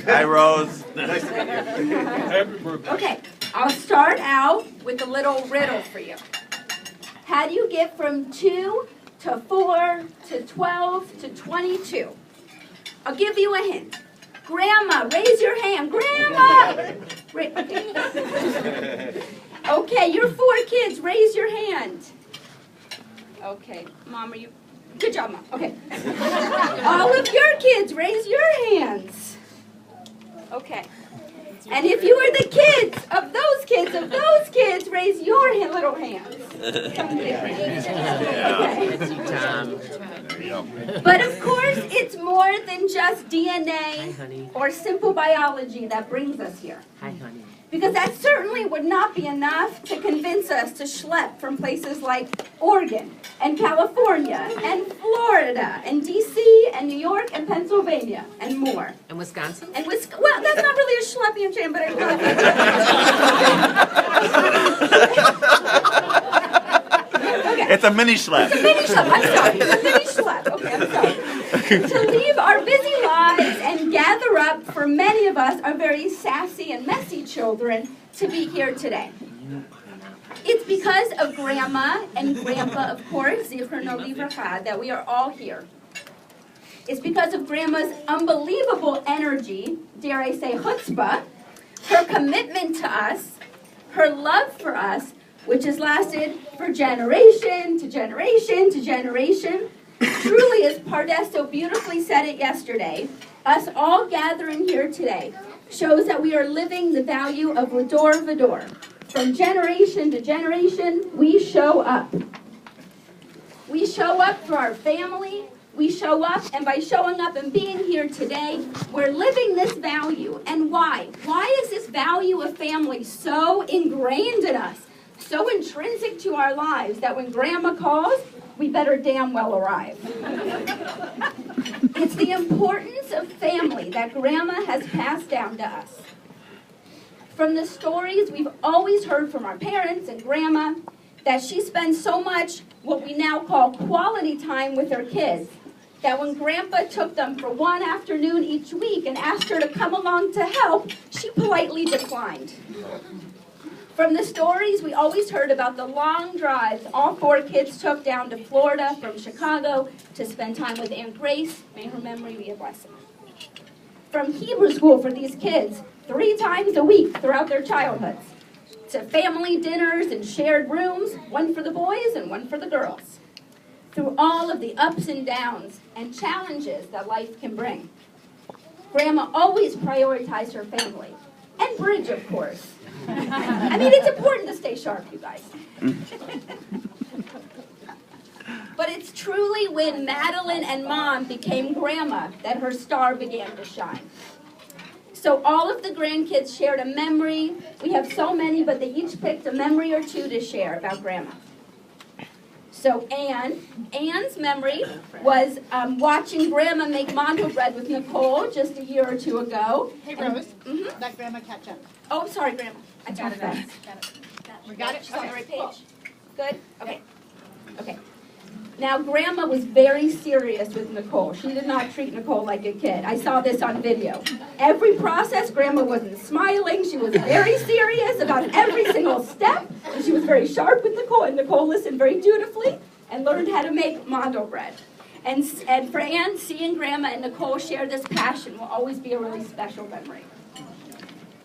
Hi, Rose. Nice to meet you. Happy birthday. Okay, I'll start out with a little riddle for you. How do you get from 2 to 4 to 12 to 22? I'll give you a hint. Grandma, raise your hand. Grandma! Okay, you're 4 kids. Raise your hand. Okay, Mom, are you... Good job, Mom. Okay. All of your kids, raise your hands. Okay. And if you are the kids, raise your little hands. Okay. But of course, it's more than just DNA or simple biology that brings us here. Hi, honey. Because that certainly would not be enough to convince us to schlep from places like Oregon and California and Florida and D.C. and New York and Pennsylvania and more. And Wisconsin? And well, that's not really a schlepping chain, but I Okay. It's a mini schlep. It's a mini schlep. I'm sorry. It's a mini schlep. Okay, I'm sorry. To leave our busy lives and gather up, for many of us, our very sassy and messy children, to be here today. It's because of Grandma and Grandpa, of course, Zichrono Livracha, that we are all here. It's because of Grandma's unbelievable energy, dare I say chutzpah, her commitment to us, her love for us, which has lasted for generation to generation to generation. Truly, as Pardes so beautifully said it yesterday, us all gathering here today shows that we are living the value of Vador Vador. From generation to generation, we show up. We show up for our family. We show up, and by showing up and being here today, we're living this value. And why? Why is this value of family so ingrained in us? So intrinsic to our lives that when Grandma calls, we better damn well arrive. It's the importance of family that Grandma has passed down to us. From the stories we've always heard from our parents and Grandma, that she spends so much what we now call quality time with her kids, that when Grandpa took them for one afternoon each week and asked her to come along to help, she politely declined. From the stories we always heard about the long drives all 4 kids took down to Florida from Chicago to spend time with Aunt Grace, may her memory be a blessing. From Hebrew school for these kids 3 times a week throughout their childhoods, to family dinners and shared rooms, one for the boys and one for the girls. Through all of the ups and downs and challenges that life can bring, Grandma always prioritized her family. And bridge, of course. I mean, it's important to stay sharp, you guys. But it's truly when Madlyne and Mom became Grandma that her star began to shine. So all of the grandkids shared a memory. We have so many, but they each picked a memory or 2 to share about Grandma. So Anne's memory was watching Grandma make mando bread with Nicole just a year or 2 ago. Hey, Rose, let Grandma catch up. Oh, sorry, Grandma. I got it. We got it? She's on the right page? Good? Okay. Okay. Now, Grandma was very serious with Nicole. She did not treat Nicole like a kid. I saw this on video. Every process, Grandma wasn't smiling. She was very serious about every single step. And she was very sharp with Nicole. And Nicole listened very dutifully and learned how to make mando bread. And for Anne, seeing Grandma and Nicole share this passion will always be a really special memory.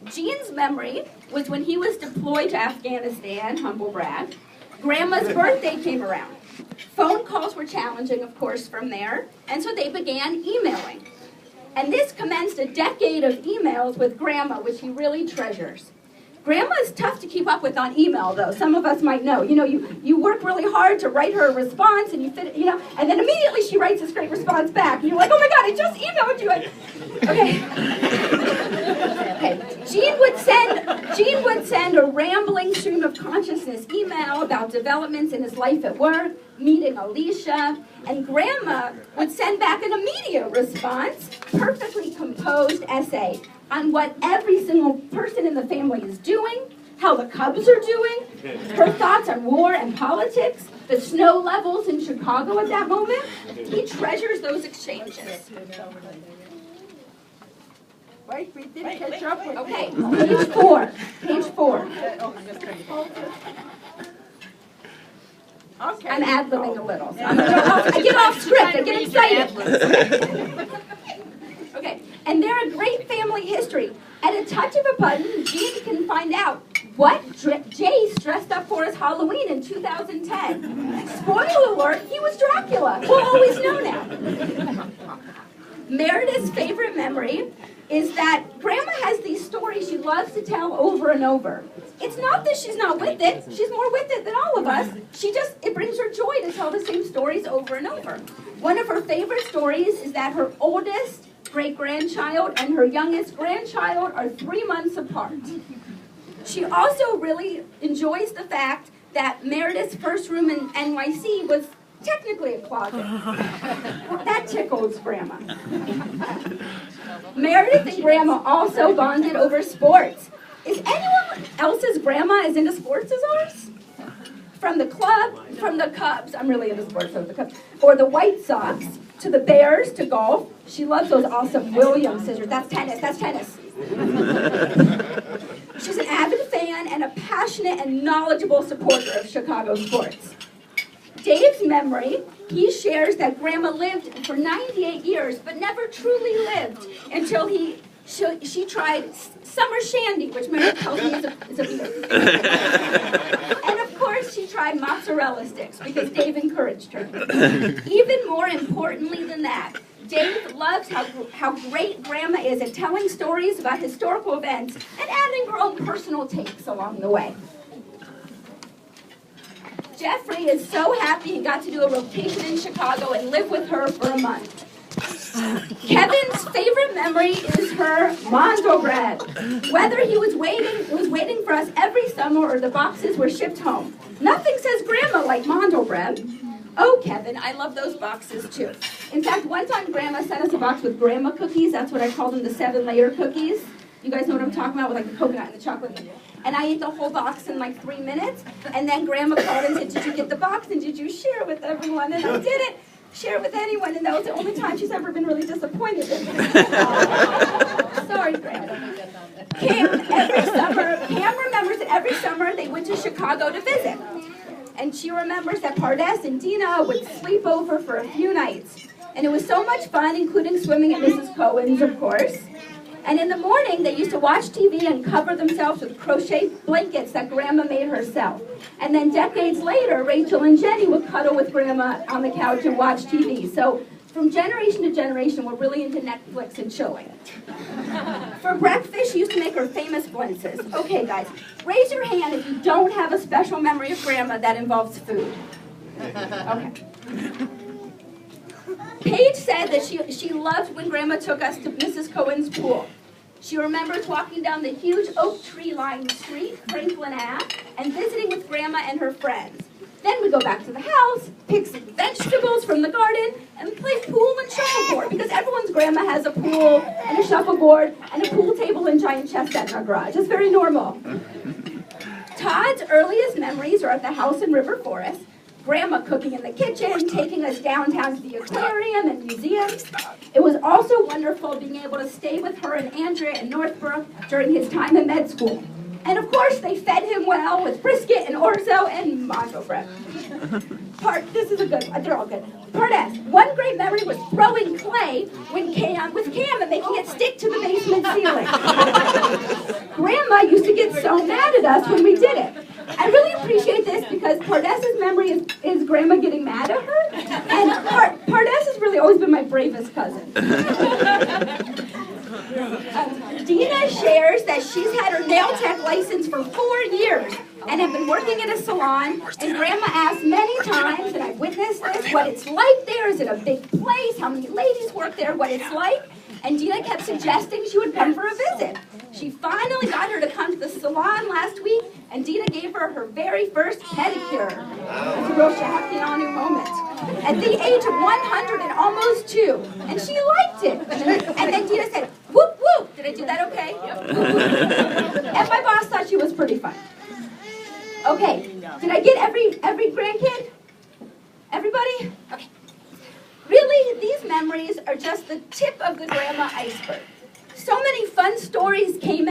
Gene's memory was when he was deployed to Afghanistan, humble brag. Grandma's birthday came around. Phone calls were challenging, of course, from there, and so they began emailing. And this commenced a decade of emails with Grandma, which he really treasures. Grandma is tough to keep up with on email, though. Some of us might know. You know, you work really hard to write her a response, and you fit, you know, and then immediately she writes this great response back. And you're like, oh my God, I just emailed you. Okay. Gene would send a rambling stream of consciousness email about developments in his life at work, meeting Alicia, and Grandma would send back an immediate response, perfectly composed essay on what every single person in the family is doing, how the Cubs are doing, her thoughts on war and politics, the snow levels in Chicago at that moment. He treasures those exchanges. Wait, we didn't catch up with Okay, page 4. Page 4. Okay. I'm ad-libbing a little. So I get off script. I get excited. Okay, and they're a great family history. At a touch of a button, Gene can find out what Jace dressed up for as Halloween in 2010. Spoiler alert, he was Dracula. We'll always know now. Meredith's favorite memory is that Grandma has these stories she loves to tell over and over. It's not that she's not with it. She's more with it than all of us. It brings her joy to tell the same stories over and over. One of her favorite stories is that her oldest great-grandchild and her youngest grandchild are 3 months apart. She also really enjoys the fact that Meredith's first room in NYC was technically a closet. That tickles Grandma. Meredith and Grandma also bonded over sports. Is anyone else's grandma as into sports as ours? From the Cubs, I'm really into sports, so the Cubs, or the White Sox, to the Bears, to golf. She loves those awesome Williams scissors. That's tennis. She's an avid fan and a passionate and knowledgeable supporter of Chicago sports. Dave's memory, he shares that Grandma lived for 98 years, but never truly lived until she tried summer shandy, which Meredith tells me is a beer. And of course, she tried mozzarella sticks because Dave encouraged her. Even more importantly than that, Dave loves how great Grandma is at telling stories about historical events and adding her own personal takes along the way. Jeffrey is so happy he got to do a rotation in Chicago and live with her for a month. Kevin's favorite memory is her Mondo bread. Whether he was waiting for us every summer or the boxes were shipped home. Nothing says Grandma like Mondo bread. Oh, Kevin, I love those boxes too. In fact, one time Grandma sent us a box with Grandma cookies. That's what I call them, the 7-layer cookies. You guys know what I'm talking about, with like the coconut and the chocolate. And I ate the whole box in like 3 minutes. And then Grandma called and said, "Did you get the box and did you share it with everyone?" And I didn't share it with anyone. And that was the only time she's ever been really disappointed in me. Sorry, Grandma. Cam remembers that every summer they went to Chicago to visit. And she remembers that Pardes and Dina would sleep over for a few nights. And it was so much fun, including swimming at Mrs. Cohen's, of course. And in the morning, they used to watch TV and cover themselves with crochet blankets that Grandma made herself. And then decades later, Rachel and Jenny would cuddle with Grandma on the couch and watch TV. So from generation to generation, we're really into Netflix and chilling. For breakfast, she used to make her famous blintzes. Okay, guys, raise your hand if you don't have a special memory of Grandma that involves food. Okay. Paige said that she loved when Grandma took us to Mrs. Cohen's pool. She remembers walking down the huge oak tree-lined street, Franklin Ave, and visiting with Grandma and her friends. Then we go back to the house, pick some vegetables from the garden, and play pool and shuffleboard, because everyone's grandma has a pool and a shuffleboard and a pool table and giant chess set in our garage. It's very normal. Todd's earliest memories are at the house in River Forest. Grandma cooking in the kitchen, taking us downtown to the aquarium and museums. It was also wonderful being able to stay with her and Andrea in Northbrook during his time in med school. And of course, they fed him well with brisket and orzo and mango bread. This is a good one. They're all good. Part S. One great memory was throwing clay with Cam and making it stick to the basement ceiling. Grandma used to get so mad at us when we did it. I really appreciate this because Pardessa's memory is Grandma getting mad at her. And Pardes has really always been my bravest cousin. Dina shares that she's had her nail tech license for 4 years and have been working in a salon, and Grandma asked many times, and I've witnessed this, what it's like there. Is it a big place? How many ladies work there? What it's like? And Dina kept suggesting she would come for a visit. She finally got her to come to the salon last week, and Dina gave her her very first pedicure. It's a real Shakyanu moment. At the age of 100 and almost 2, and she liked it. And then Dina said, "Whoop, whoop." Did I do that okay? And my boss thought she was pretty fun. Okay, did I get every grandkid? Everybody? Okay. Really, these memories are just the tip of the Grandma iceberg. so many fun stories came